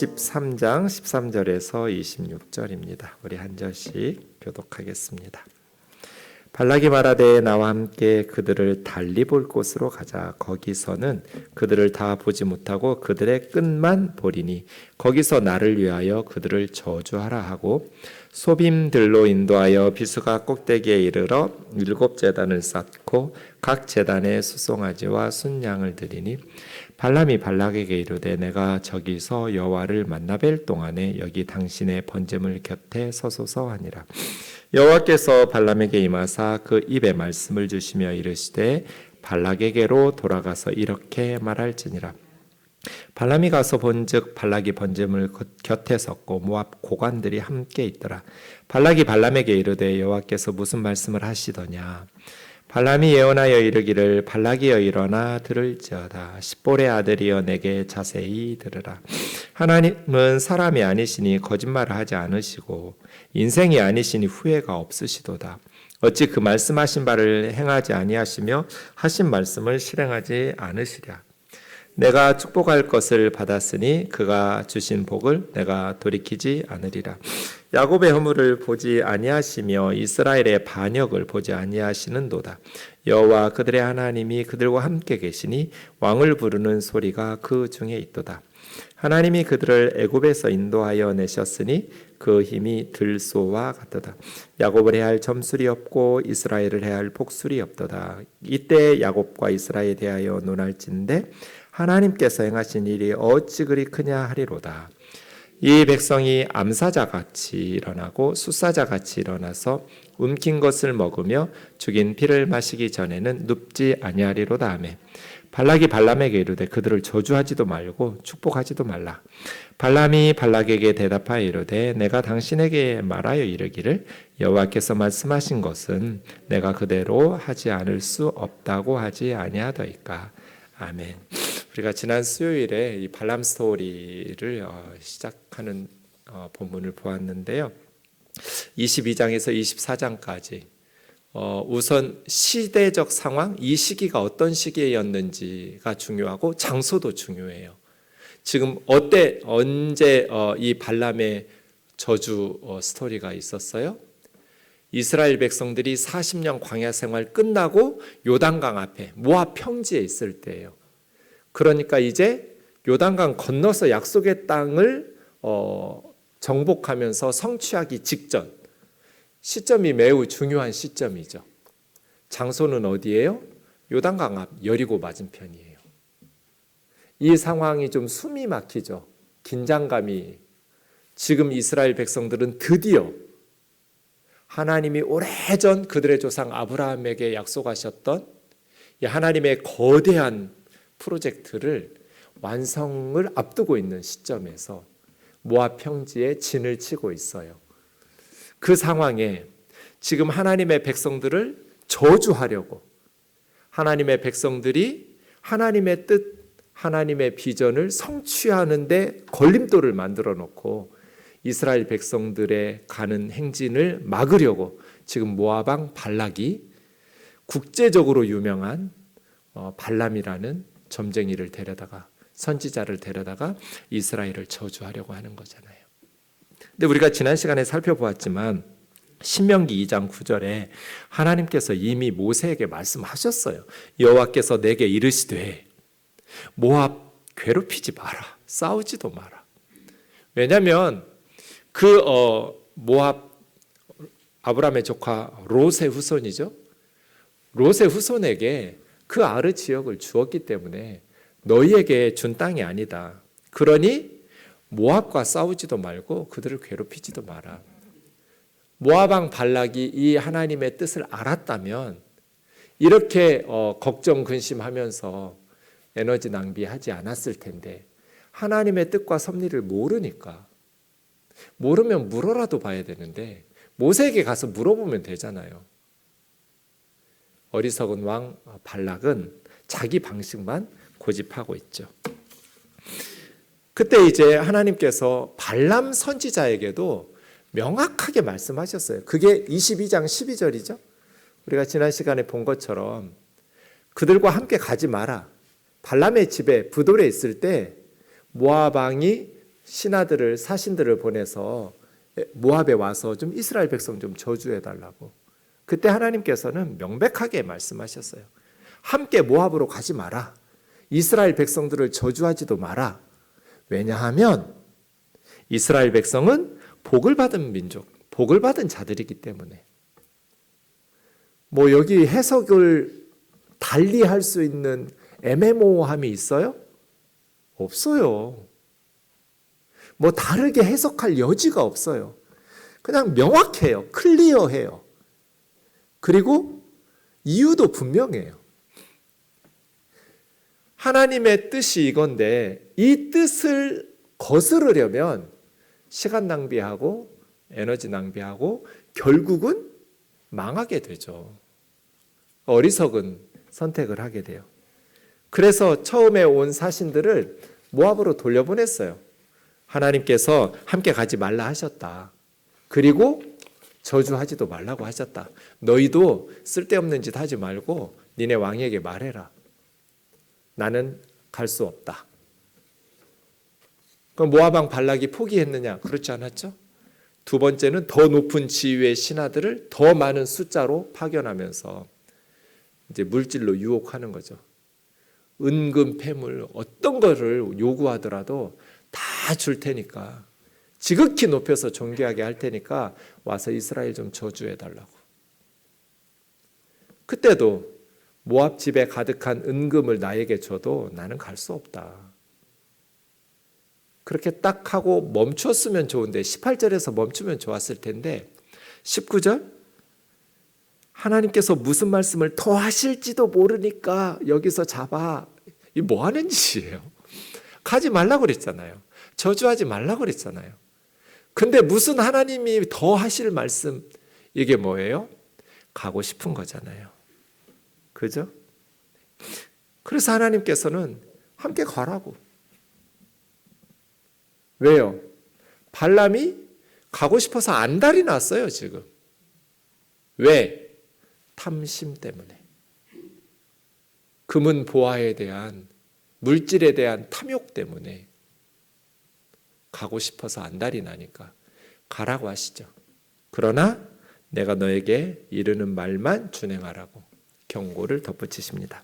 13장 13절에서 26절입니다. 우리 한 절씩 교독하겠습니다. 발락이 말하되 나와 함께 그들을 달리 볼 곳으로 가자. 거기서는 그들을 다 보지 못하고 그들의 끝만 보리니 거기서 나를 위하여 그들을 저주하라 하고 소빔들로 인도하여 비수가 꼭대기에 이르러 7 제단을 쌓고 각 제단에 수송아지와 순양을 드리니 발람이 발락에게 이르되 내가 저기서 여호와를 만나 뵐 동안에 여기 당신의 번제물 곁에 서소서 하니라. 여호와께서 발람에게 임하사 그 입에 말씀을 주시며 이르시되 발락에게로 돌아가서 이렇게 말할지니라. 발람이 가서 본즉 발락이 번제물 곁에 섰고 모압 고관들이 함께 있더라. 발락이 발람에게 이르되 여호와께서 무슨 말씀을 하시더냐. 발람이 예언하여 이르기를 발락이여 일어나 들을지어다. 십볼의 아들이여 내게 자세히 들으라. 하나님은 사람이 아니시니 거짓말을 하지 않으시고 인생이 아니시니 후회가 없으시도다. 어찌 그 말씀하신 바를 행하지 아니하시며 하신 말씀을 실행하지 않으시랴. 내가 축복할 것을 받았으니 그가 주신 복을 내가 돌이키지 않으리라. 야곱의 허물을 보지 아니하시며 이스라엘의 반역을 보지 아니하시는도다. 여호와 그들의 하나님이 그들과 함께 계시니 왕을 부르는 소리가 그 중에 있도다. 하나님이 그들을 애굽에서 인도하여 내셨으니 그 힘이 들소와 같도다. 야곱을 해할 점술이 없고 이스라엘을 해할 복술이 없도다. 이때 야곱과 이스라엘에 대하여 논할진대 하나님께서 행하신 일이 어찌 그리 크냐 하리로다. 이 백성이 암사자같이 일어나고 숫사자같이 일어나서 움킨 것을 먹으며 죽인 피를 마시기 전에는 눕지 아니하리로다 하매 발락이 발람에게 이르되 그들을 저주하지도 말고 축복하지도 말라. 발람이 발락에게 대답하여 이르되 내가 당신에게 말하여 이르기를 여호와께서 말씀하신 것은 내가 그대로 하지 않을 수 없다고 하지 아니하더이까. 아멘. 우리가 지난 수요일에 이 발람 스토리를 시작하는 본문을 보았는데요. 22장에서 24장까지 우선 시대적 상황, 이 시기가 어떤 시기였는지가 중요하고 장소도 중요해요. 지금 언제 이 발람의 저주 스토리가 있었어요? 이스라엘 백성들이 40년 광야 생활 끝나고 요단강 앞에 모압 평지에 있을 때예요. 그러니까 이제 요단강 건너서 약속의 땅을 정복하면서 성취하기 직전, 시점이 매우 중요한 시점이죠. 장소는 어디예요? 요단강 앞 여리고 맞은편이에요. 이 상황이 좀 숨이 막히죠. 긴장감이. 지금 이스라엘 백성들은 드디어 하나님이 오래전 그들의 조상 아브라함에게 약속하셨던 이 하나님의 거대한 프로젝트를 완성을 앞두고 있는 시점에서 모압 평지에 진을 치고 있어요. 그 상황에 지금 하나님의 백성들을 저주하려고 하나님의 백성들이 하나님의 뜻, 하나님의 비전을 성취하는 데 걸림돌을 만들어 놓고 이스라엘 백성들의 가는 행진을 막으려고 지금 모압 왕 발락이 국제적으로 유명한 발람이라는 점쟁이를 데려다가 선지자를 데려다가 이스라엘을 저주하려고 하는 거잖아요. 근데 우리가 지난 시간에 살펴보았지만 신명기 2장 9절에 하나님께서 이미 모세에게 말씀하셨어요. 여호와께서 내게 이르시되 모압 괴롭히지 마라. 싸우지도 마라. 왜냐하면 그 모압 아브라함의 조카 롯의 후손이죠. 롯의 후손에게 그 아르 지역을 주었기 때문에 너희에게 준 땅이 아니다. 그러니 모압과 싸우지도 말고 그들을 괴롭히지도 마라. 모압 왕 발락이 이 하나님의 뜻을 알았다면 이렇게 걱정 근심하면서 에너지 낭비하지 않았을 텐데 하나님의 뜻과 섭리를 모르니까 모르면 물어라도 봐야 되는데 모세에게 가서 물어보면 되잖아요. 어리석은 왕 발락은 자기 방식만 고집하고 있죠. 그때 이제 하나님께서 발람 선지자에게도 명확하게 말씀하셨어요. 그게 22장 12절이죠. 우리가 지난 시간에 본 것처럼 그들과 함께 가지 마라. 발람의 집에 부돌에 있을 때 모압 왕이 신하들을 사신들을 보내서 모압에 와서 좀 이스라엘 백성 좀 저주해 달라고. 그때 하나님께서는 명백하게 말씀하셨어요. 함께 모압으로 가지 마라. 이스라엘 백성들을 저주하지도 마라. 왜냐하면 이스라엘 백성은 복을 받은 민족, 복을 받은 자들이기 때문에. 뭐 여기 해석을 달리 할 수 있는 애매모호함이 있어요? 없어요. 뭐 다르게 해석할 여지가 없어요. 그냥 명확해요. 클리어해요. 그리고 이유도 분명해요. 하나님의 뜻이 이건데 이 뜻을 거스르려면 시간 낭비하고 에너지 낭비하고 결국은 망하게 되죠. 어리석은 선택을 하게 돼요. 그래서 처음에 온 사신들을 모압으로 돌려보냈어요. 하나님께서 함께 가지 말라 하셨다. 그리고 저주하지도 말라고 하셨다. 너희도 쓸데없는 짓 하지 말고 니네 왕에게 말해라. 나는 갈 수 없다. 그럼 모압 왕 발락이 포기했느냐? 그렇지 않았죠? 두 번째는 더 높은 지위의 신하들을 더 많은 숫자로 파견하면서 이제 물질로 유혹하는 거죠. 은금, 폐물, 어떤 거를 요구하더라도 다 줄 테니까, 지극히 높여서 존귀하게 할 테니까 와서 이스라엘 좀 저주해 달라고. 그때도 모압 집에 가득한 은금을 나에게 줘도 나는 갈 수 없다. 그렇게 딱 하고 멈췄으면 좋은데 18절에서 멈추면 좋았을 텐데 19절 하나님께서 무슨 말씀을 더 하실지도 모르니까 여기서 잡아. 이 뭐 하는 짓이에요? 가지 말라고 그랬잖아요. 저주하지 말라고 그랬잖아요. 근데 무슨 하나님이 더 하실 말씀, 이게 뭐예요? 가고 싶은 거잖아요. 그죠? 그래서 하나님께서는 함께 가라고. 왜요? 발람이 가고 싶어서 안달이 났어요, 지금. 왜? 탐심 때문에. 금은 보화에 대한, 물질에 대한 탐욕 때문에 가고 싶어서 안달이 나니까 가라고 하시죠. 그러나 내가 너에게 이르는 말만 준행하라고 경고를 덧붙이십니다.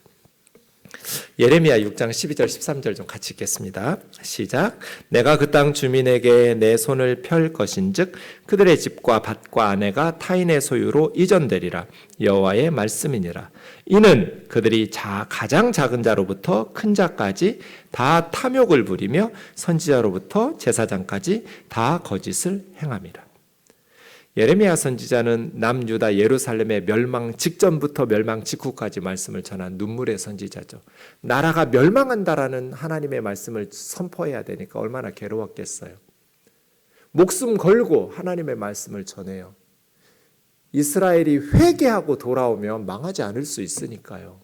예레미야 6장 12절 13절 좀 같이 읽겠습니다. 시작. 내가 그 땅 주민에게 내 손을 펼 것인즉 그들의 집과 밭과 아내가 타인의 소유로 이전되리라. 여호와의 말씀이니라. 이는 그들이 가장 작은 자로부터 큰 자까지 다 탐욕을 부리며 선지자로부터 제사장까지 다 거짓을 행함이라. 예레미야 선지자는 남유다 예루살렘의 멸망 직전부터 멸망 직후까지 말씀을 전한 눈물의 선지자죠. 나라가 멸망한다라는 하나님의 말씀을 선포해야 되니까 얼마나 괴로웠겠어요. 목숨 걸고 하나님의 말씀을 전해요. 이스라엘이 회개하고 돌아오면 망하지 않을 수 있으니까요.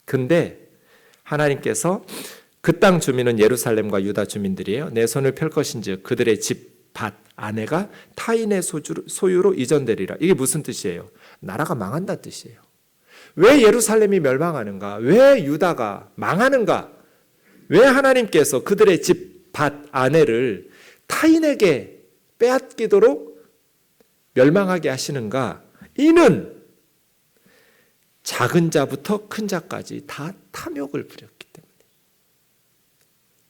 근데 하나님께서 그 땅 주민은 예루살렘과 유다 주민들이에요. 내 손을 펼 것인즉 그들의 집, 밭, 아내가 타인의 소유로 이전되리라. 이게 무슨 뜻이에요? 나라가 망한다는 뜻이에요. 왜 예루살렘이 멸망하는가? 왜 유다가 망하는가? 왜 하나님께서 그들의 집, 밭, 아내를 타인에게 빼앗기도록 멸망하게 하시는가? 이는 작은 자부터 큰 자까지 다 탐욕을 부렸기 때문에.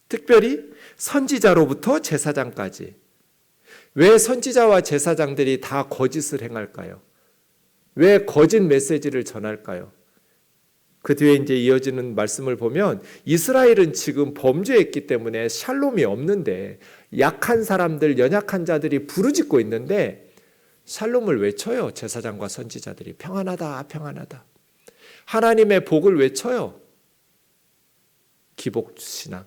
특별히 선지자로부터 제사장까지. 왜 선지자와 제사장들이 다 거짓을 행할까요? 왜 거짓 메시지를 전할까요? 그 뒤에 이제 이어지는 말씀을 보면 이스라엘은 지금 범죄했기 때문에 샬롬이 없는데 약한 사람들, 연약한 자들이 부르짖고 있는데 샬롬을 외쳐요. 제사장과 선지자들이 평안하다, 평안하다. 하나님의 복을 외쳐요. 기복신앙.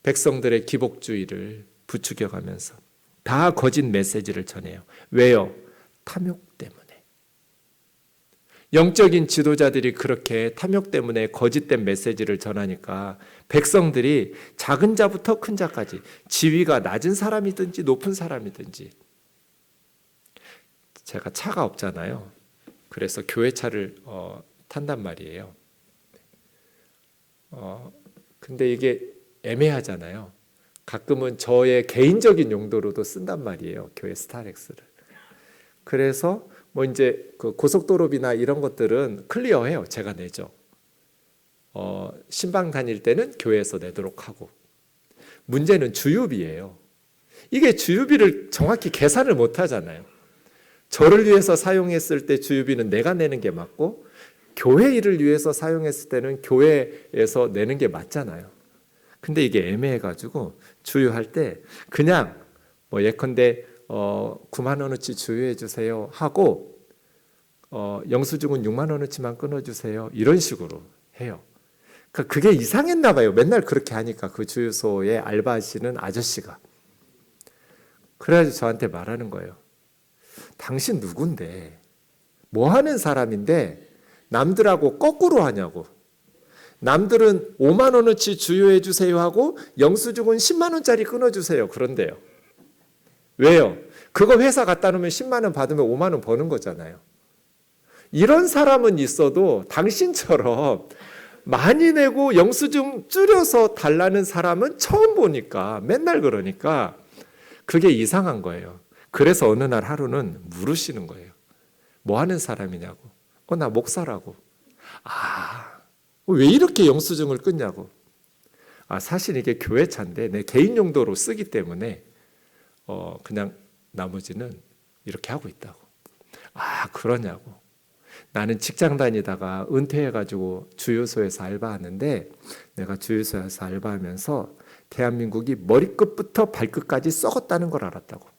백성들의 기복주의를 부추겨가면서 다 거짓 메시지를 전해요. 왜요? 탐욕 때문에. 영적인 지도자들이 그렇게 탐욕 때문에 거짓된 메시지를 전하니까 백성들이 작은 자부터 큰 자까지, 지위가 낮은 사람이든지 높은 사람이든지. 제가 차가 없잖아요. 그래서 교회차를 탄단 말이에요. 근데 이게 애매하잖아요. 가끔은 저의 개인적인 용도로도 쓴단 말이에요. 교회 스타렉스를. 그래서 뭐 이제 그 고속도로비나 이런 것들은 클리어해요. 제가 내죠. 신방 다닐 때는 교회에서 내도록 하고. 문제는 주유비예요. 이게 주유비를 정확히 계산을 못 하잖아요. 저를 위해서 사용했을 때 주유비는 내가 내는 게 맞고, 교회 일을 위해서 사용했을 때는 교회에서 내는 게 맞잖아요. 근데 이게 애매해가지고 주유할 때 그냥 뭐 예컨대 9만 원어치 주유해 주세요 하고 영수증은 6만 원어치만 끊어주세요 이런 식으로 해요. 그러니까 그게 이상했나 봐요. 맨날 그렇게 하니까 그 주유소에 알바하시는 아저씨가. 그래가지고 저한테 말하는 거예요. 당신 누군데? 뭐 하는 사람인데 남들하고 거꾸로 하냐고. 남들은 5만 원어치 주유해 주세요 하고 영수증은 10만 원짜리 끊어주세요. 그런데요. 왜요? 그거 회사 갖다 놓으면 10만 원 받으면 5만 원 버는 거잖아요. 이런 사람은 있어도 당신처럼 많이 내고 영수증 줄여서 달라는 사람은 처음 보니까, 맨날 그러니까 그게 이상한 거예요. 그래서 어느 날 하루는 물으시는 거예요. 뭐 하는 사람이냐고. 나 목사라고. 왜 이렇게 영수증을 끊냐고. 사실 이게 교회 차인데 내 개인 용도로 쓰기 때문에 그냥 나머지는 이렇게 하고 있다고. 그러냐고. 나는 직장 다니다가 은퇴해가지고 주유소에서 알바하는데, 내가 주유소에서 알바하면서 대한민국이 머리끝부터 발끝까지 썩었다는 걸 알았다고.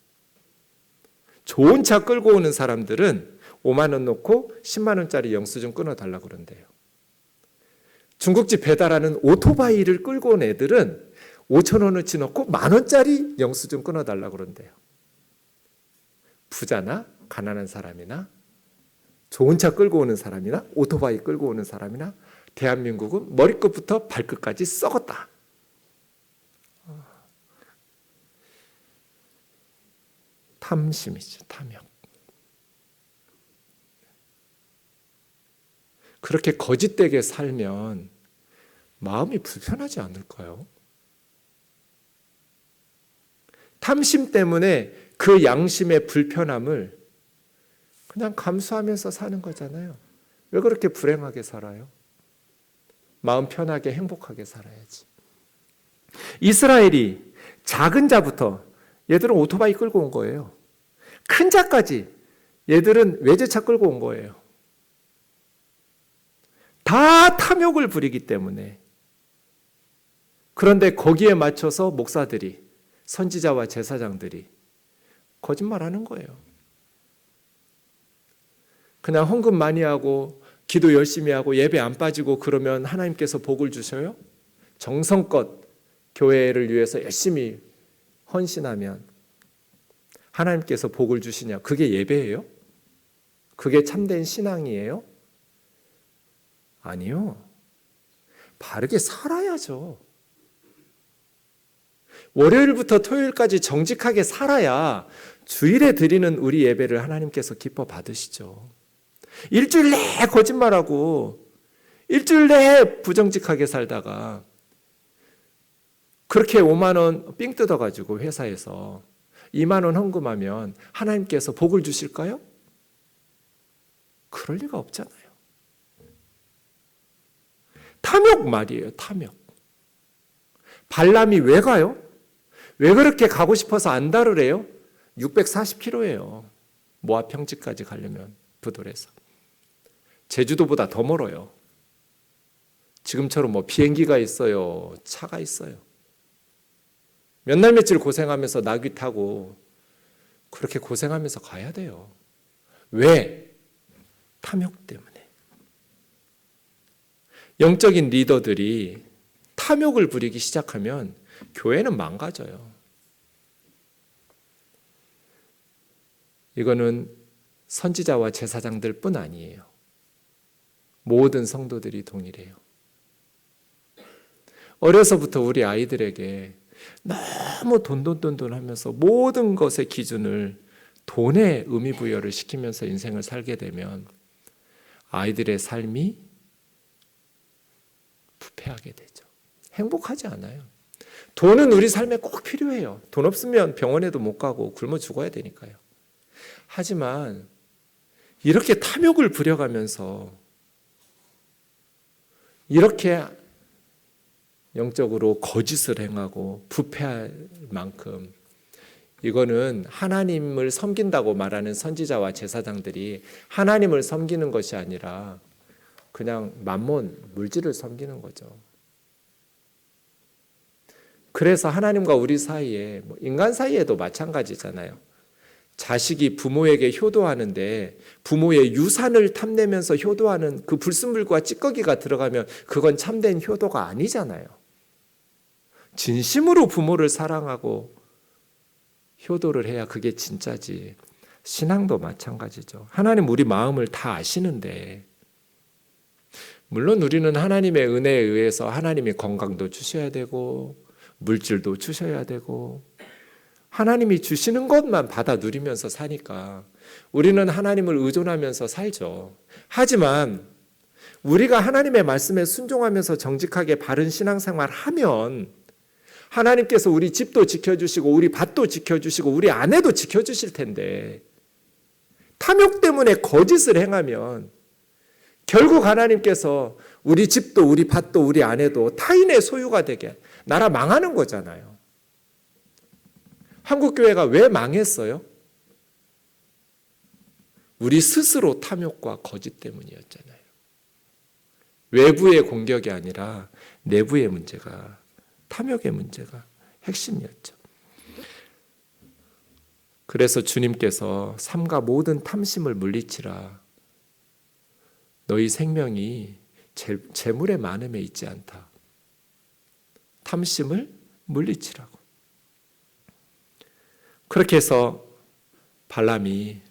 좋은 차 끌고 오는 사람들은 5만 원 놓고 10만 원짜리 영수증 끊어달라고 그런대요. 중국집 배달하는 오토바이를 끌고 온 애들은 5천 원어치 넣고 1만 원짜리 영수증 끊어달라고 그런대요. 부자나 가난한 사람이나 좋은 차 끌고 오는 사람이나 오토바이 끌고 오는 사람이나 대한민국은 머리끝부터 발끝까지 썩었다. 탐심이죠, 탐욕. 그렇게 거짓되게 살면 마음이 불편하지 않을까요? 탐심 때문에 그 양심의 불편함을 그냥 감수하면서 사는 거잖아요. 왜 그렇게 불행하게 살아요? 마음 편하게 행복하게 살아야지. 이스라엘이 작은 자부터, 얘들은 오토바이 끌고 온 거예요. 큰 자까지 얘들은 외제차 끌고 온 거예요. 다 탐욕을 부리기 때문에. 그런데 거기에 맞춰서 목사들이, 선지자와 제사장들이 거짓말하는 거예요. 그냥 헌금 많이 하고 기도 열심히 하고 예배 안 빠지고 그러면 하나님께서 복을 주셔요? 정성껏 교회를 위해서 열심히 헌신하면 하나님께서 복을 주시냐? 그게 예배예요? 그게 참된 신앙이에요? 아니요. 바르게 살아야죠. 월요일부터 토요일까지 정직하게 살아야 주일에 드리는 우리 예배를 하나님께서 기뻐 받으시죠. 일주일 내내 거짓말하고 일주일 내내 부정직하게 살다가 그렇게 5만 원 삥 뜯어가지고 회사에서 2만 원 헌금하면 하나님께서 복을 주실까요? 그럴 리가 없잖아요. 탐욕 말이에요. 탐욕. 발람이 왜 가요? 왜 그렇게 가고 싶어서 안달을 640km예요. 모압 평지까지 가려면 부돌에서. 제주도보다 더 멀어요. 지금처럼 뭐 비행기가 있어요. 차가 있어요. 몇 날 며칠 고생하면서 나귀 타고 그렇게 고생하면서 가야 돼요. 왜? 탐욕 때문에. 영적인 리더들이 탐욕을 부리기 시작하면 교회는 망가져요. 이거는 선지자와 제사장들 뿐 아니에요. 모든 성도들이 동일해요. 어려서부터 우리 아이들에게 너무 돈돈 하면서 모든 것의 기준을 돈에 의미 부여를 시키면서 인생을 살게 되면 아이들의 삶이 부패하게 되죠. 행복하지 않아요. 돈은 우리 삶에 꼭 필요해요. 돈 없으면 병원에도 못 가고 굶어 죽어야 되니까요. 하지만 이렇게 탐욕을 부려가면서 이렇게 영적으로 거짓을 행하고 부패할 만큼 이거는 하나님을 섬긴다고 말하는 선지자와 제사장들이 하나님을 섬기는 것이 아니라 그냥 만몬, 물질을 섬기는 거죠. 그래서 하나님과 우리 사이에, 인간 사이에도 마찬가지잖아요. 자식이 부모에게 효도하는데 부모의 유산을 탐내면서 효도하는 그 불순물과 찌꺼기가 들어가면 그건 참된 효도가 아니잖아요. 진심으로 부모를 사랑하고 효도를 해야 그게 진짜지. 신앙도 마찬가지죠. 하나님 우리 마음을 다 아시는데, 물론 우리는 하나님의 은혜에 의해서 하나님이 건강도 주셔야 되고 물질도 주셔야 되고 하나님이 주시는 것만 받아 누리면서 사니까 우리는 하나님을 의존하면서 살죠. 하지만 우리가 하나님의 말씀에 순종하면서 정직하게 바른 신앙생활 하면 하나님께서 우리 집도 지켜주시고 우리 밭도 지켜주시고 우리 아내도 지켜주실 텐데, 탐욕 때문에 거짓을 행하면 결국 하나님께서 우리 집도 우리 밭도 우리 아내도 타인의 소유가 되게 나라 망하는 거잖아요. 한국교회가 왜 망했어요? 우리 스스로 탐욕과 거짓 때문이었잖아요. 외부의 공격이 아니라 내부의 문제가, 탐욕의 문제가 핵심이었죠. 그래서 주님께서 삼가 모든 탐심을 물리치라. 너희 생명이 재물의 많음에 있지 않다. 탐심을 물리치라고. 그렇게 해서 발람이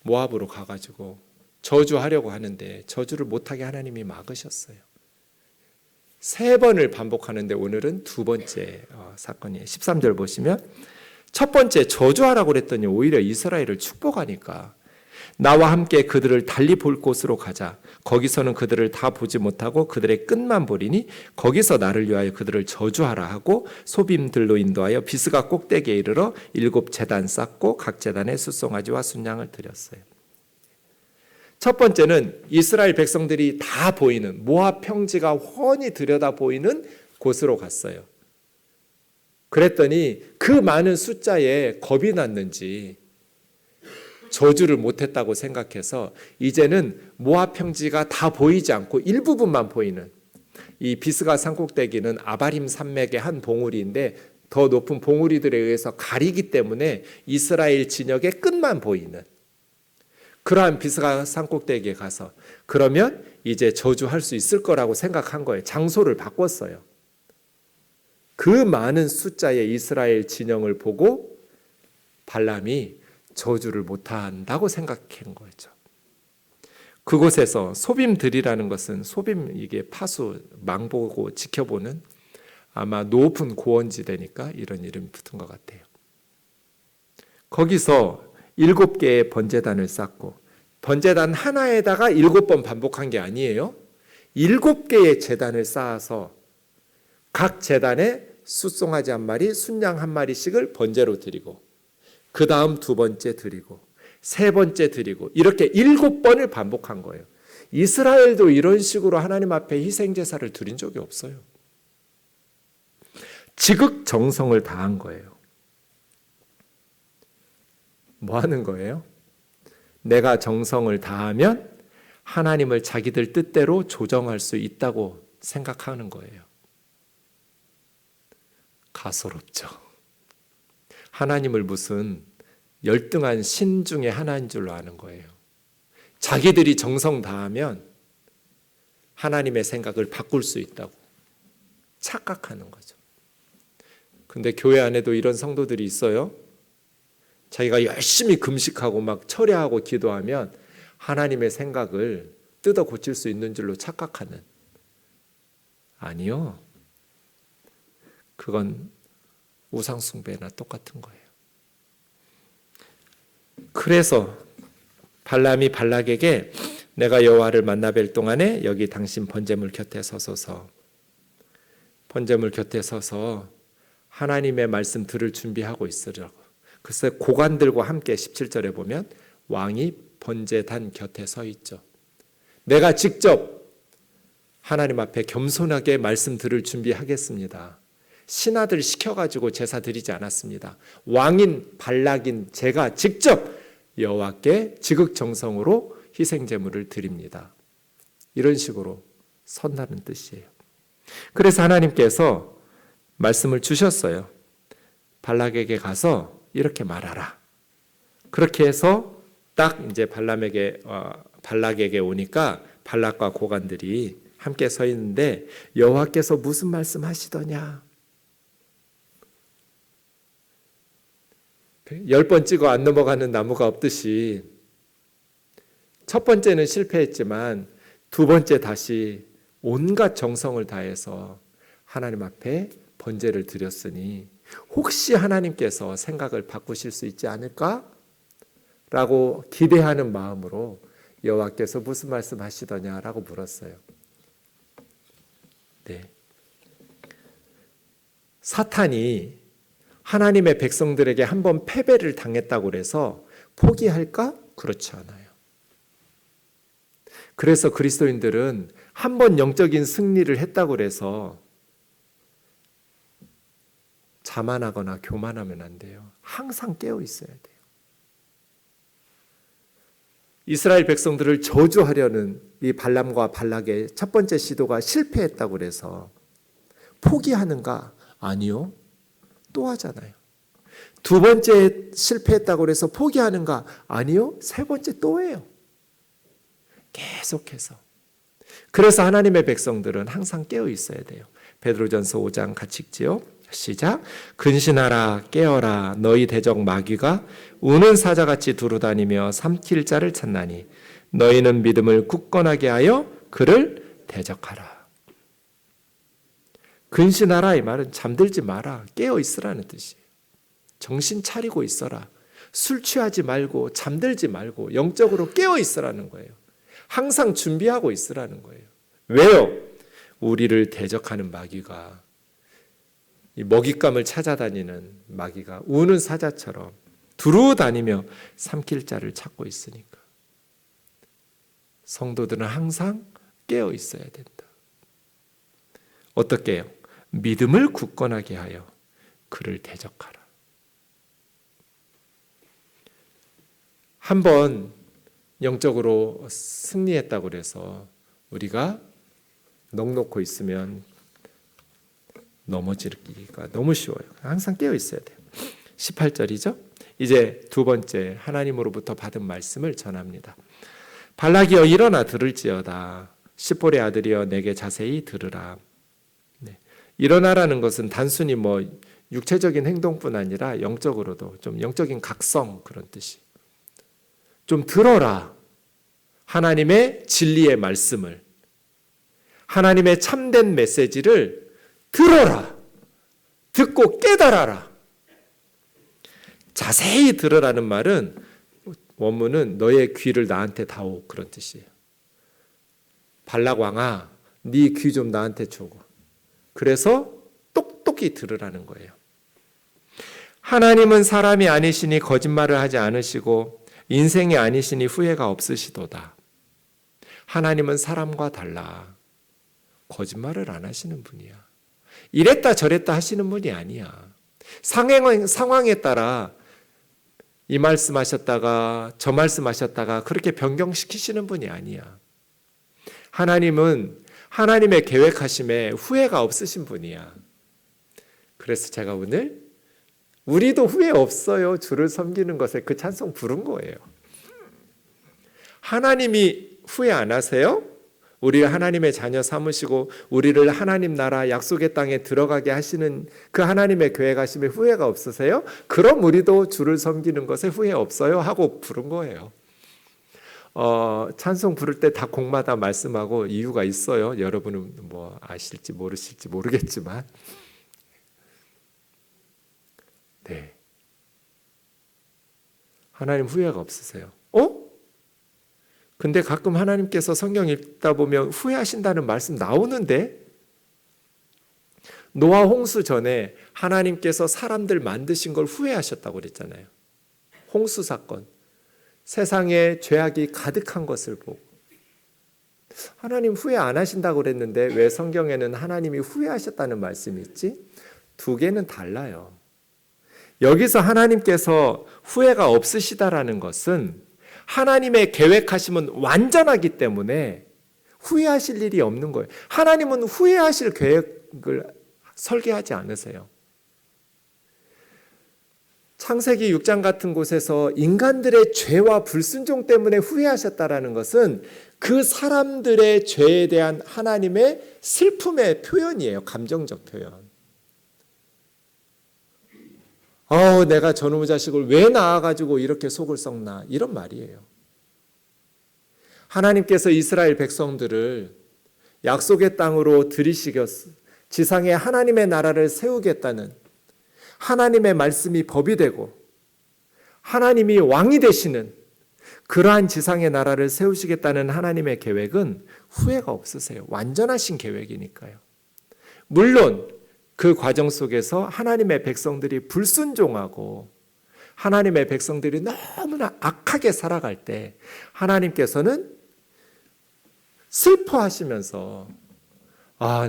모압으로 가가지고 저주하려고 하는데 저주를 못하게 하나님이 막으셨어요. 3번을 반복하는데 오늘은 2번째 사건이에요. 13절 보시면 첫 번째 저주하라고 그랬더니 오히려 이스라엘을 축복하니까 나와 함께 그들을 달리 볼 곳으로 가자. 거기서는 그들을 다 보지 못하고 그들의 끝만 보리니 거기서 나를 위하여 그들을 저주하라 하고 소빔들로 인도하여 비스가 꼭대기에 이르러 7 제단 쌓고 각 제단에 숫송아지와 순양을 드렸어요. 첫 번째는 이스라엘 백성들이 다 보이는 모압 평지가 훤히 들여다 보이는 곳으로 갔어요. 그랬더니 그 많은 숫자에 겁이 났는지 저주를 못했다고 생각해서 이제는 모압 평지가 다 보이지 않고 일부분만 보이는, 이 비스가 산꼭대기는 아바림 산맥의 한 봉우리인데 더 높은 봉우리들에 의해서 가리기 때문에 이스라엘 진역의 끝만 보이는 그러한 비스가 산꼭대기에 가서 그러면 이제 저주할 수 있을 거라고 생각한 거예요. 장소를 바꿨어요. 그 많은 숫자의 이스라엘 진영을 보고 발람이 저주를 못한다고 생각한 거죠. 그곳에서 소빔들이라는 것은 소빔, 이게 파수, 망보고 지켜보는 아마 높은 고원지대니까 이런 이름이 붙은 것 같아요. 거기서 7개의 번제단을 쌓고, 번제단 하나에다가 7번 반복한 게 아니에요. 7개의 제단을 쌓아서 각 제단에 숫송아지 1마리, 순양 1마리씩을 번제로 드리고 그 다음 2번째 드리고 3번째 드리고 이렇게 7번을 반복한 거예요. 이스라엘도 이런 식으로 하나님 앞에 희생제사를 드린 적이 없어요. 지극정성을 다한 거예요. 뭐 하는 거예요? 내가 정성을 다하면 하나님을 자기들 뜻대로 조정할 수 있다고 생각하는 거예요. 가소롭죠. 하나님을 무슨 열등한 신 중에 하나인 줄로 아는 거예요. 자기들이 정성 다하면 하나님의 생각을 바꿀 수 있다고 착각하는 거죠. 근데 교회 안에도 이런 성도들이 있어요. 자기가 열심히 금식하고 막 철야하고 기도하면 하나님의 생각을 뜯어 고칠 수 있는 줄로 착각하는. 아니요. 그건 우상숭배나 똑같은 거예요. 그래서 발람이 발락에게 내가 여호와를 만나 뵐 동안에 여기 당신 번제물 곁에 서소서, 번제물 곁에 서서 하나님의 말씀 들을 준비하고 있으라고. 그래서 고관들과 함께 17절에 보면 왕이 번제단 곁에 서 있죠. 내가 직접 하나님 앞에 겸손하게 말씀 들을 준비하겠습니다. 신하들 시켜가지고 제사 드리지 않았습니다. 왕인 발락인 제가 직접 여호와께 지극정성으로 희생제물을 드립니다. 이런 식으로 선다는 뜻이에요. 그래서 하나님께서 말씀을 주셨어요. 발락에게 가서 이렇게 말하라. 그렇게 해서 딱 이제 발락에게 오니까 발락과 고관들이 함께 서 있는데 여호와께서 무슨 말씀하시더냐? 10번 찍어 안 넘어가는 나무가 없듯이 첫 번째는 실패했지만 두 번째 다시 온갖 정성을 다해서 하나님 앞에 번제를 드렸으니 혹시 하나님께서 생각을 바꾸실 수 있지 않을까? 라고 기대하는 마음으로 여호와께서 무슨 말씀하시더냐라고 물었어요. 네. 사탄이 하나님의 백성들에게 한번 패배를 당했다고 해서 포기할까? 그렇지 않아요. 그래서 그리스도인들은 한번 영적인 승리를 했다고 해서 자만하거나 교만하면 안 돼요. 항상 깨어 있어야 돼요. 이스라엘 백성들을 저주하려는 이 발람과 발락의 첫 번째 시도가 실패했다고 해서 포기하는가? 아니요. 또 하잖아요. 두 번째 실패했다고 해서 포기하는가? 아니요. 세 번째 또 해요. 계속해서. 그래서 하나님의 백성들은 항상 깨어 있어야 돼요. 베드로전서 5장 같이 읽지요. 시작. 근신하라 깨어라 너희 대적 마귀가 우는 사자같이 두루다니며 삼킬 자를 찾나니 너희는 믿음을 굳건하게 하여 그를 대적하라. 근신하라 이 말은 잠들지 마라 깨어 있으라는 뜻이에요. 정신 차리고 있어라. 술 취하지 말고 잠들지 말고 영적으로 깨어 있으라는 거예요. 항상 준비하고 있으라는 거예요. 왜요? 우리를 대적하는 마귀가 이 먹잇감을 찾아다니는 마귀가 우는 사자처럼 두루다니며 삼킬 자를 찾고 있으니까 성도들은 항상 깨어 있어야 된다. 어떻게 해요? 믿음을 굳건하게 하여 그를 대적하라. 한번 영적으로 승리했다고 해서 우리가 넋놓고 있으면 넘어지기가 너무 쉬워요. 항상 깨어 있어야 돼요. 18절이죠. 이제 두 번째 하나님으로부터 받은 말씀을 전합니다. 발락이여 일어나 들을지어다. 십볼의 아들이여 내게 자세히 들으라. 네. 일어나라는 것은 단순히 육체적인 행동뿐 아니라 영적으로도 좀 영적인 각성 그런 뜻이. 좀 들어라. 하나님의 진리의 말씀을. 하나님의 참된 메시지를 들어라. 듣고 깨달아라. 자세히 들으라는 말은 원문은 너의 귀를 나한테 다오 그런 뜻이에요. 발락 왕아, 네 귀 좀 나한테 주고. 그래서 똑똑히 들으라는 거예요. 하나님은 사람이 아니시니 거짓말을 하지 않으시고 인생이 아니시니 후회가 없으시도다. 하나님은 사람과 달라. 거짓말을 안 하시는 분이야. 이랬다 저랬다 하시는 분이 아니야. 상황에 따라 이 말씀하셨다가 저 말씀하셨다가 그렇게 변경시키시는 분이 아니야. 하나님은 하나님의 계획하심에 후회가 없으신 분이야. 그래서 제가 오늘 우리도 후회 없어요. 주를 섬기는 것에 그 찬송 부른 거예요. 하나님이 후회 안 하세요? 우리를 하나님의 자녀 삼으시고 우리를 하나님 나라 약속의 땅에 들어가게 하시는 그 하나님의 계획하심에 후회가 없으세요? 그럼 우리도 주를 섬기는 것에 후회 없어요 하고 부른 거예요. 찬송 부를 때 다 곡마다 말씀하고 이유가 있어요. 여러분은 아실지 모르실지 모르겠지만 네. 하나님 후회가 없으세요. 근데 가끔 하나님께서 성경 읽다 보면 후회하신다는 말씀 나오는데 노아 홍수 전에 하나님께서 사람들 만드신 걸 후회하셨다고 그랬잖아요. 홍수 사건. 세상에 죄악이 가득한 것을 보고 하나님 후회 안 하신다고 그랬는데 왜 성경에는 하나님이 후회하셨다는 말씀이 있지? 두 개는 달라요. 여기서 하나님께서 후회가 없으시다라는 것은 하나님의 계획하심은 완전하기 때문에 후회하실 일이 없는 거예요. 하나님은 후회하실 계획을 설계하지 않으세요. 창세기 6장 같은 곳에서 인간들의 죄와 불순종 때문에 후회하셨다라는 것은 그 사람들의 죄에 대한 하나님의 슬픔의 표현이에요. 감정적 표현. 내가 저놈의 자식을 왜 낳아가지고 이렇게 속을 썩나, 이런 말이에요. 하나님께서 이스라엘 백성들을 약속의 땅으로 들이시겠어 지상에 하나님의 나라를 세우겠다는 하나님의 말씀이 법이 되고 하나님이 왕이 되시는 그러한 지상의 나라를 세우시겠다는 하나님의 계획은 후회가 없으세요. 완전하신 계획이니까요. 물론 그 과정 속에서 하나님의 백성들이 불순종하고 하나님의 백성들이 너무나 악하게 살아갈 때 하나님께서는 슬퍼하시면서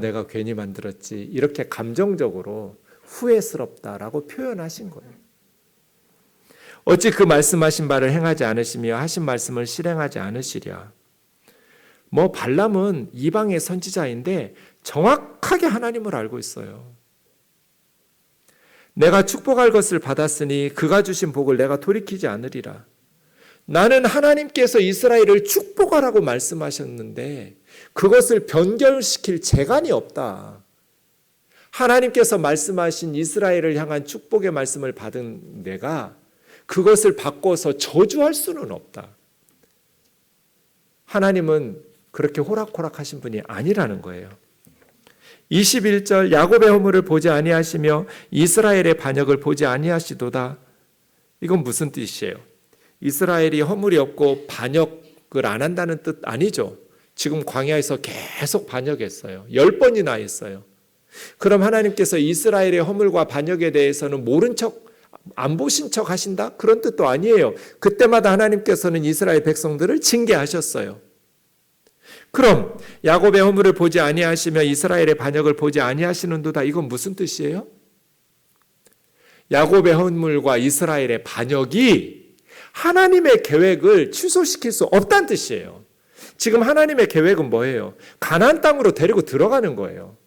내가 괜히 만들었지, 이렇게 감정적으로 후회스럽다라고 표현하신 거예요. 어찌 그 말씀하신 바를 행하지 않으시며 하신 말씀을 실행하지 않으시랴. 발람은 이방의 선지자인데 정확하게 하나님을 알고 있어요. 내가 축복할 것을 받았으니 그가 주신 복을 내가 돌이키지 않으리라. 나는 하나님께서 이스라엘을 축복하라고 말씀하셨는데 그것을 변경시킬 재간이 없다. 하나님께서 말씀하신 이스라엘을 향한 축복의 말씀을 받은 내가 그것을 바꿔서 저주할 수는 없다. 하나님은 그렇게 호락호락하신 분이 아니라는 거예요. 21절 야곱의 허물을 보지 아니하시며 이스라엘의 반역을 보지 아니하시도다. 이건 무슨 뜻이에요? 이스라엘이 허물이 없고 반역을 안 한다는 뜻 아니죠. 지금 광야에서 계속 반역했어요. 10번이나 했어요. 그럼 하나님께서 이스라엘의 허물과 반역에 대해서는 모른 척, 안 보신 척 하신다? 그런 뜻도 아니에요. 그때마다 하나님께서는 이스라엘 백성들을 징계하셨어요. 그럼 야곱의 허물을 보지 아니하시며 이스라엘의 반역을 보지 아니하시는도다. 이건 무슨 뜻이에요? 야곱의 허물과 이스라엘의 반역이 하나님의 계획을 취소시킬 수 없다는 뜻이에요. 지금 하나님의 계획은 뭐예요? 가나안 땅으로 데리고 들어가는 거예요.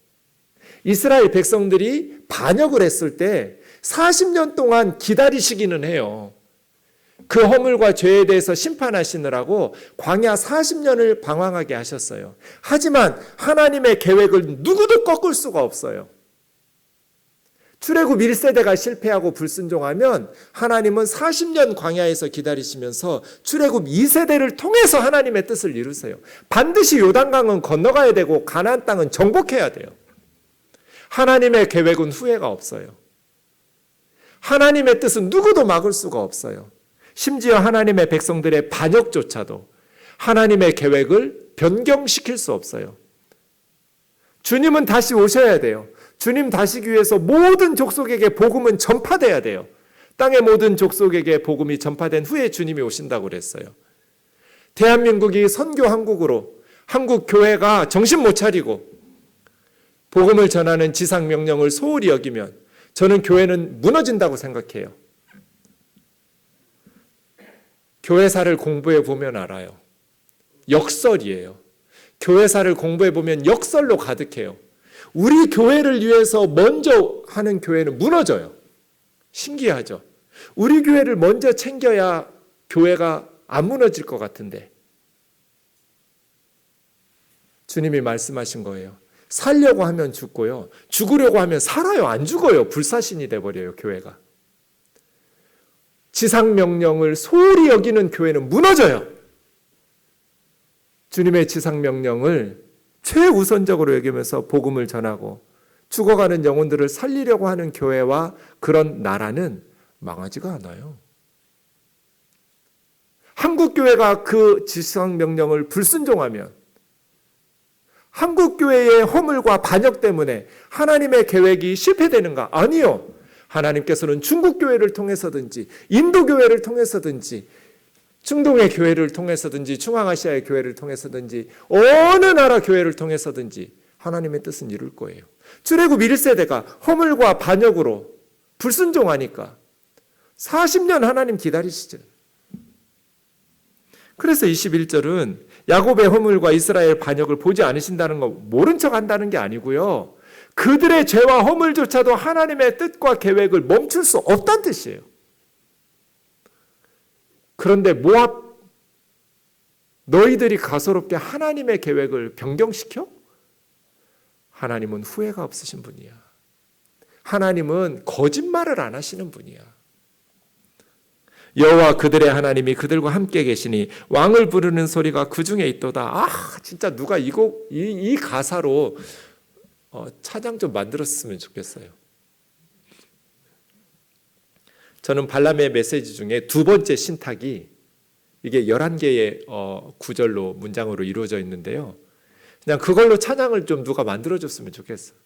이스라엘 백성들이 반역을 했을 때 40년 동안 기다리시기는 해요. 그 허물과 죄에 대해서 심판하시느라고 광야 40년을 방황하게 하셨어요. 하지만 하나님의 계획을 누구도 꺾을 수가 없어요. 출애굽 1세대가 실패하고 불순종하면 하나님은 40년 광야에서 기다리시면서 출애굽 2세대를 통해서 하나님의 뜻을 이루세요. 반드시 요단강은 건너가야 되고 가나안 땅은 정복해야 돼요. 하나님의 계획은 후회가 없어요. 하나님의 뜻은 누구도 막을 수가 없어요. 심지어 하나님의 백성들의 반역조차도 하나님의 계획을 변경시킬 수 없어요. 주님은 다시 오셔야 돼요. 주님 다시기 위해서 모든 족속에게 복음은 전파돼야 돼요. 땅의 모든 족속에게 복음이 전파된 후에 주님이 오신다고 그랬어요. 대한민국이 선교 한국으로 한국 교회가 정신 못 차리고 복음을 전하는 지상 명령을 소홀히 여기면 저는 교회는 무너진다고 생각해요. 교회사를 공부해 보면 알아요. 역설이에요. 교회사를 공부해 보면 역설로 가득해요. 우리 교회를 위해서 먼저 하는 교회는 무너져요. 신기하죠? 우리 교회를 먼저 챙겨야 교회가 안 무너질 것 같은데 주님이 말씀하신 거예요. 살려고 하면 죽고요. 죽으려고 하면 살아요. 안 죽어요. 불사신이 돼버려요. 교회가. 지상명령을 소홀히 여기는 교회는 무너져요. 주님의 지상명령을 최우선적으로 여기면서 복음을 전하고 죽어가는 영혼들을 살리려고 하는 교회와 그런 나라는 망하지가 않아요. 한국교회가 그 지상명령을 불순종하면 한국교회의 허물과 반역 때문에 하나님의 계획이 실패되는가? 아니요. 하나님께서는 중국교회를 통해서든지 인도교회를 통해서든지 중동의 교회를 통해서든지 중앙아시아의 교회를 통해서든지 어느 나라 교회를 통해서든지 하나님의 뜻은 이룰 거예요. 출애굽 1세대가 허물과 반역으로 불순종하니까 40년 하나님 기다리시죠. 그래서 21절은 야곱의 허물과 이스라엘 반역을 보지 않으신다는 거 모른 척 한다는 게 아니고요. 그들의 죄와 허물조차도 하나님의 뜻과 계획을 멈출 수 없다는 뜻이에요. 그런데 모압, 너희들이 가소롭게 하나님의 계획을 변경시켜? 하나님은 후회가 없으신 분이야. 하나님은 거짓말을 안 하시는 분이야. 여호와 그들의 하나님이 그들과 함께 계시니 왕을 부르는 소리가 그 중에 있도다. 진짜 누가 이 가사로 찬양 좀 만들었으면 좋겠어요. 저는 발람의 메시지 중에 두 번째 신탁이 이게 11개의 구절로 문장으로 이루어져 있는데요. 그냥 그걸로 찬양을 좀 누가 만들어줬으면 좋겠어요.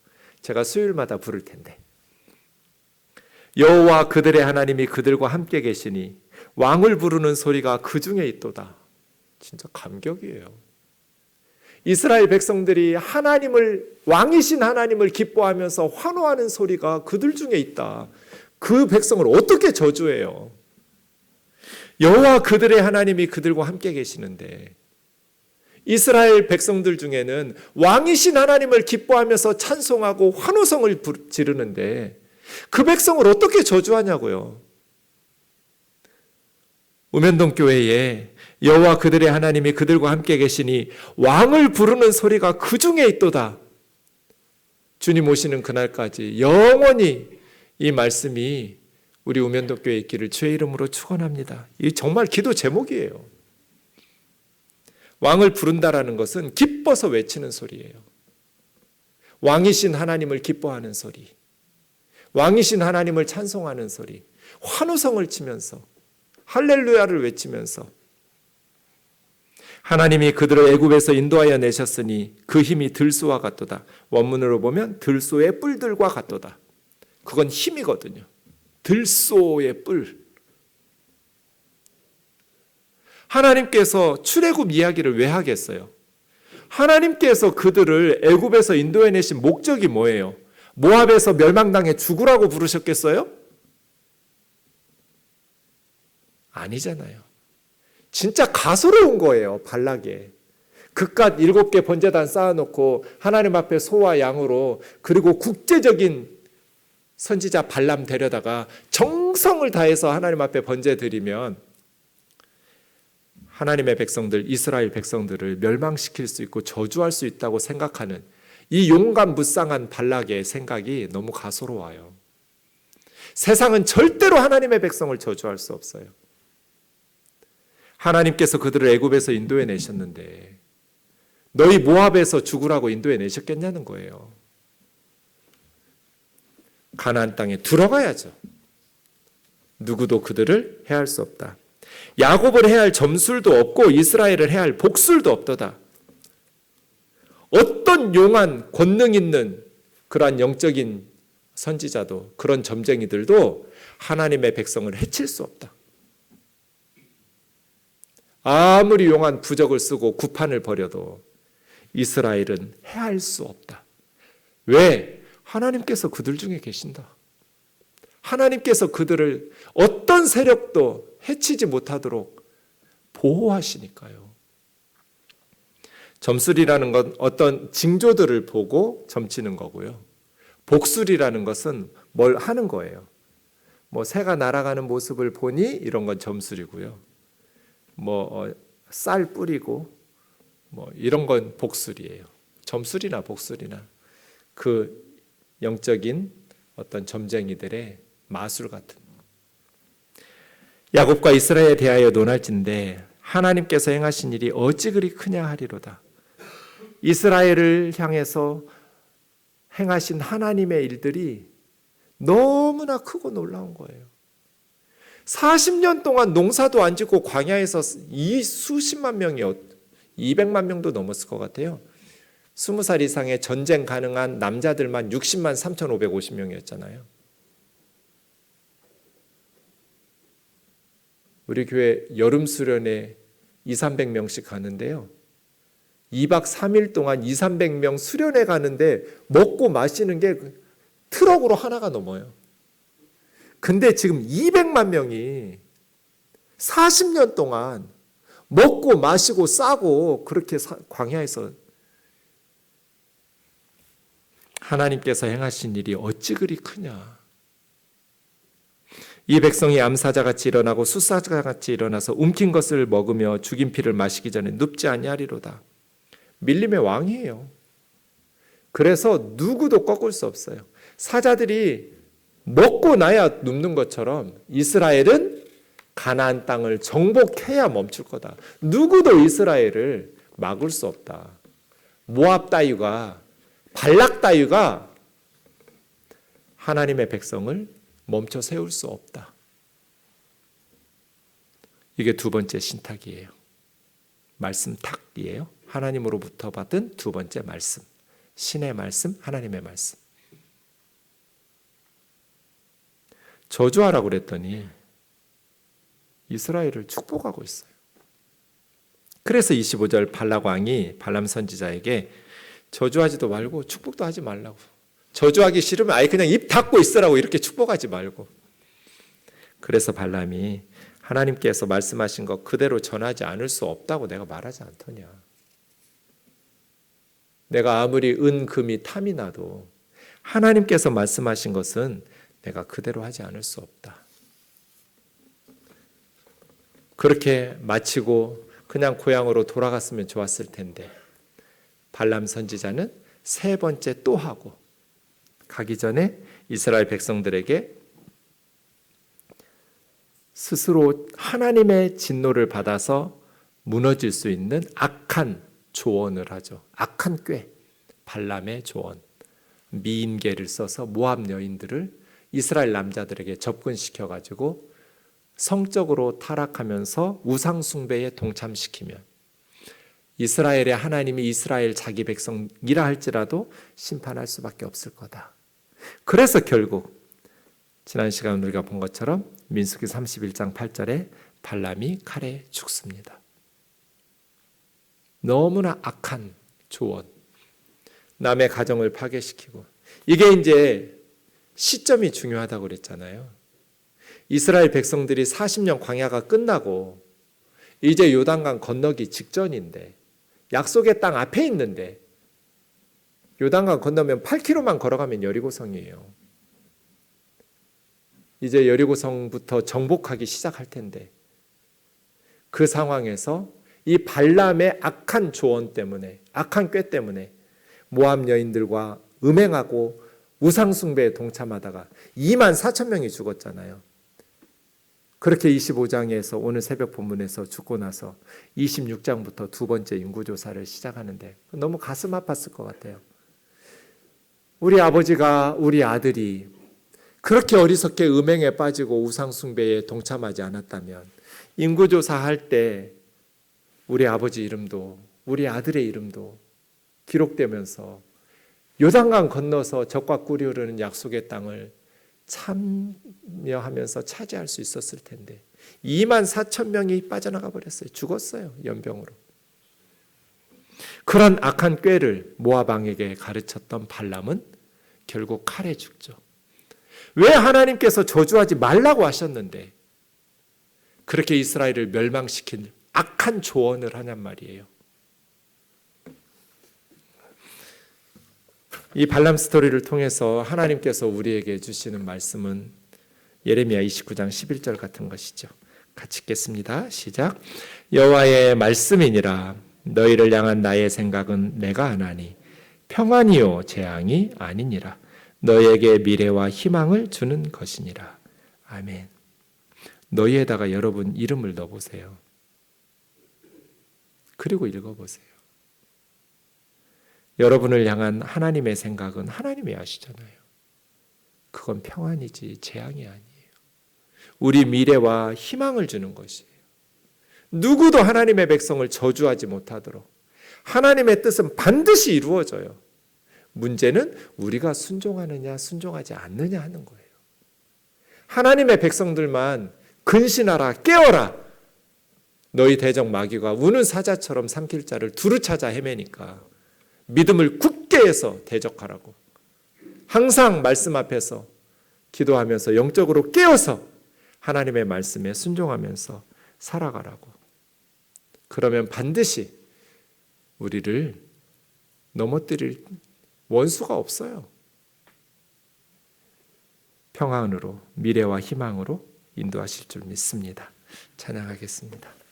제가 수요일마다 부를 텐데. 여호와 그들의 하나님이 그들과 함께 계시니 왕을 부르는 소리가 그 중에 있도다. 진짜 감격이에요. 이스라엘 백성들이 왕이신 하나님을 기뻐하면서 환호하는 소리가 그들 중에 있다. 그 백성을 어떻게 저주해요? 여호와 그들의 하나님이 그들과 함께 계시는데 이스라엘 백성들 중에는 왕이신 하나님을 기뻐하면서 찬송하고 환호성을 지르는데 그 백성을 어떻게 저주하냐고요. 우면동 교회에 여호와 그들의 하나님이 그들과 함께 계시니 왕을 부르는 소리가 그 중에 있도다. 주님 오시는 그날까지 영원히 이 말씀이 우리 우면동 교회에 있기를 주의 이름으로 축원합니다. 이 정말 기도 제목이에요. 왕을 부른다라는 것은 기뻐서 외치는 소리예요. 왕이신 하나님을 기뻐하는 소리, 왕이신 하나님을 찬송하는 소리, 환호성을 치면서 할렐루야를 외치면서 하나님이 그들을 애굽에서 인도하여 내셨으니 그 힘이 들소와 같도다. 원문으로 보면 들소의 뿔들과 같도다. 그건 힘이거든요. 들소의 뿔. 하나님께서 출애굽 이야기를 왜 하겠어요? 하나님께서 그들을 애굽에서 인도해내신 목적이 뭐예요? 모압에서 멸망당해 죽으라고 부르셨겠어요? 아니잖아요. 진짜 가소로운 거예요. 발락에. 그깟 7개 번제단 쌓아놓고 하나님 앞에 소와 양으로 그리고 국제적인 선지자 발람 데려다가 정성을 다해서 하나님 앞에 번제 드리면 하나님의 백성들, 이스라엘 백성들을 멸망시킬 수 있고 저주할 수 있다고 생각하는 이 용감무쌍한 발락의 생각이 너무 가소로워요. 세상은 절대로 하나님의 백성을 저주할 수 없어요. 하나님께서 그들을 애굽에서 인도해 내셨는데 너희 모압에서 죽으라고 인도해 내셨겠냐는 거예요. 가나안 땅에 들어가야죠. 누구도 그들을 해할 수 없다. 야곱을 해할 점술도 없고 이스라엘을 해할 복술도 없도다. 어떤 용한 권능 있는 그러한 영적인 선지자도 그런 점쟁이들도 하나님의 백성을 해칠 수 없다. 아무리 용한 부적을 쓰고 구판을 벌여도 이스라엘은 해할 수 없다. 왜? 하나님께서 그들 중에 계신다. 하나님께서 그들을 어떤 세력도 해치지 못하도록 보호하시니까요. 점술이라는 건 어떤 징조들을 보고 점치는 거고요. 복술이라는 것은 뭘 하는 거예요. 새가 날아가는 모습을 보니 이런 건 점술이고요. 쌀 뿌리고 이런 건 복술이에요. 점술이나 복술이나 그 영적인 어떤 점쟁이들의 마술 같은. 야곱과 이스라엘에 대하여 논할진대 하나님께서 행하신 일이 어찌 그리 크냐 하리로다. 이스라엘을 향해서 행하신 하나님의 일들이 너무나 크고 놀라운 거예요. 40년 동안 농사도 안 짓고 광야에서 이 수십만 명이 200만 명도 넘었을 것 같아요. 20살 이상의 전쟁 가능한 남자들만 60만 3,550명이었잖아요. 우리 교회 여름 수련회 200~300명씩 가는데요. 2박 3일 동안 200~300명 수련회 가는데 먹고 마시는 게 트럭으로 하나가 넘어요. 근데 지금 200만 명이 40년 동안 먹고 마시고 싸고 그렇게 광야에서 하나님께서 행하신 일이 어찌 그리 크냐. 이 백성이 암사자같이 일어나고 숫사자같이 일어나서 움킨 것을 먹으며 죽인 피를 마시기 전에 눕지 아니하리로다. 밀림의 왕이에요. 그래서 누구도 꺾을 수 없어요. 사자들이 먹고 나야 눕는 것처럼 이스라엘은 가나안 땅을 정복해야 멈출 거다. 누구도 이스라엘을 막을 수 없다. 모압 따위가 발락 따위가 하나님의 백성을 멈춰 세울 수 없다. 이게 두 번째 신탁이에요. 말씀 탁이에요. 하나님으로부터 받은 두 번째 말씀. 신의 말씀, 하나님의 말씀. 저주하라고 그랬더니 이스라엘을 축복하고 있어요. 그래서 25절 발락 왕이 발람 선지자에게 저주하지도 말고 축복도 하지 말라고. 저주하기 싫으면 아예 그냥 입 닫고 있으라고 이렇게 축복하지 말고. 그래서 발람이 하나님께서 말씀하신 것 그대로 전하지 않을 수 없다고 내가 말하지 않더냐. 내가 아무리 은, 금이 탐이 나도 하나님께서 말씀하신 것은 내가 그대로 하지 않을 수 없다. 그렇게 마치고 그냥 고향으로 돌아갔으면 좋았을 텐데 발람 선지자는 세 번째 또 하고 가기 전에 이스라엘 백성들에게 스스로 하나님의 진노를 받아서 무너질 수 있는 악한 조언을 하죠. 악한 꾀, 발람의 조언. 미인계를 써서 모압 여인들을 이스라엘 남자들에게 접근시켜가지고 성적으로 타락하면서 우상 숭배에 동참시키면 이스라엘의 하나님이 이스라엘 자기 백성이라 할지라도 심판할 수밖에 없을 거다. 그래서 결국 지난 시간 우리가 본 것처럼 민수기 31장 8절에 발람이 칼에 죽습니다. 너무나 악한 조언, 남의 가정을 파괴시키고, 이게 이제 시점이 중요하다고 그랬잖아요. 이스라엘 백성들이 40년 광야가 끝나고 이제 요단강 건너기 직전인데, 약속의 땅 앞에 있는데 요단강 건너면 8km만 걸어가면 여리고성이에요. 이제 여리고성부터 정복하기 시작할 텐데 그 상황에서 이 발람의 악한 조언 때문에, 악한 꾀 때문에 모압 여인들과 음행하고 우상숭배에 동참하다가 24,000명이 죽었잖아요. 그렇게 25장에서 오늘 새벽 본문에서 죽고 나서 26장부터 두 번째 인구조사를 시작하는데 너무 가슴 아팠을 것 같아요. 우리 아버지가 우리 아들이 그렇게 어리석게 음행에 빠지고 우상숭배에 동참하지 않았다면 인구조사할 때 우리 아버지 이름도 우리 아들의 이름도 기록되면서 요단강 건너서 적과 꿀이 흐르는 약속의 땅을 참여하면서 차지할 수 있었을 텐데 24,000명이 빠져나가 버렸어요. 죽었어요. 연병으로. 그런 악한 꾀를 모압 왕에게 가르쳤던 발람은 결국 칼에 죽죠. 왜 하나님께서 저주하지 말라고 하셨는데 그렇게 이스라엘을 멸망시킨 악한 조언을 하냔 말이에요. 이 발람 스토리를 통해서 하나님께서 우리에게 주시는 말씀은 예레미야 29장 11절 같은 것이죠. 같이 읽겠습니다. 시작. 여호와의 말씀이니라. 너희를 향한 나의 생각은 내가 아나니 평안이요 재앙이 아니니라. 너희에게 미래와 희망을 주는 것이니라. 아멘. 너희에다가 여러분 이름을 넣어보세요. 그리고 읽어보세요. 여러분을 향한 하나님의 생각은 하나님이 아시잖아요. 그건 평안이지 재앙이 아니에요. 우리 미래와 희망을 주는 것이에요. 누구도 하나님의 백성을 저주하지 못하도록 하나님의 뜻은 반드시 이루어져요. 문제는 우리가 순종하느냐 순종하지 않느냐 하는 거예요. 하나님의 백성들만 근신하라 깨어라. 너희 대적 마귀가 우는 사자처럼 삼킬 자를 두루 찾아 헤매니까 믿음을 굳게 해서 대적하라고. 항상 말씀 앞에서 기도하면서 영적으로 깨어서 하나님의 말씀에 순종하면서 살아가라고. 그러면 반드시 우리를 넘어뜨릴 원수가 없어요. 평안으로 미래와 희망으로 인도하실 줄 믿습니다. 찬양하겠습니다.